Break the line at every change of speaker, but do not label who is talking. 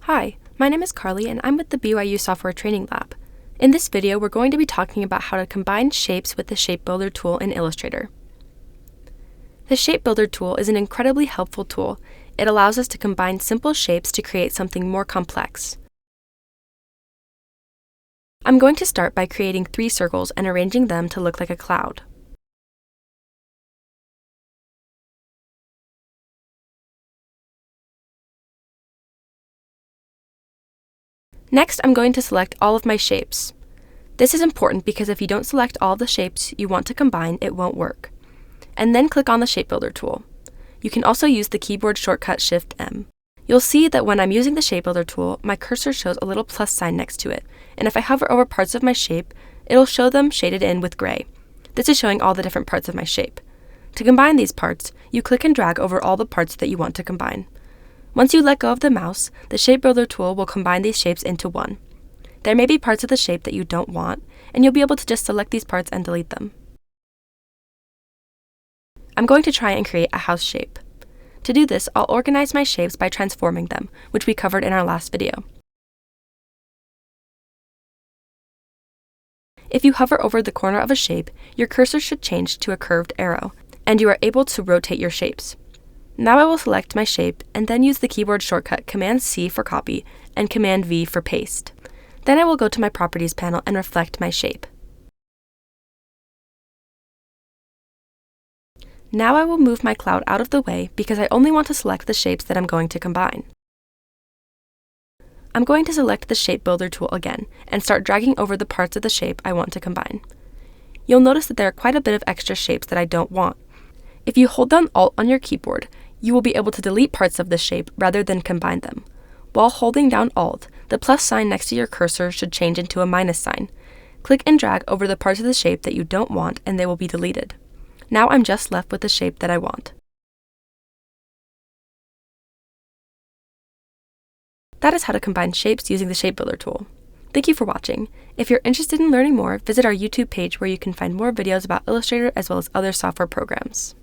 Hi, my name is Carly and I'm with the BYU Software Training Lab. In this video, we're going to be talking about how to combine shapes with the Shape Builder tool in Illustrator. The Shape Builder tool is an incredibly helpful tool. It allows us to combine simple shapes to create something more complex. I'm going to start by creating 3 circles and arranging them to look like a cloud. Next, I'm going to select all of my shapes. This is important because if you don't select all of the shapes you want to combine, it won't work. And then click on the Shape Builder tool. You can also use the keyboard shortcut Shift-M. You'll see that when I'm using the Shape Builder tool, my cursor shows a little plus sign next to it, and if I hover over parts of my shape, it'll show them shaded in with gray. This is showing all the different parts of my shape. To combine these parts, you click and drag over all the parts that you want to combine. Once you let go of the mouse, the Shape Builder tool will combine these shapes into one. There may be parts of the shape that you don't want, and you'll be able to just select these parts and delete them. I'm going to try and create a house shape. To do this, I'll organize my shapes by transforming them, which we covered in our last video. If you hover over the corner of a shape, your cursor should change to a curved arrow, and you are able to rotate your shapes. Now I will select my shape and then use the keyboard shortcut Command-C for copy and Command-V for paste. Then I will go to my Properties panel and reflect my shape. Now I will move my cloud out of the way because I only want to select the shapes that I'm going to combine. I'm going to select the Shape Builder tool again and start dragging over the parts of the shape I want to combine. You'll notice that there are quite a bit of extra shapes that I don't want. If you hold down Alt on your keyboard, you will be able to delete parts of the shape rather than combine them. While holding down Alt, the plus sign next to your cursor should change into a minus sign. Click and drag over the parts of the shape that you don't want and they will be deleted. Now I'm just left with the shape that I want. That is how to combine shapes using the Shape Builder tool. Thank you for watching. If you're interested in learning more, visit our YouTube page where you can find more videos about Illustrator as well as other software programs.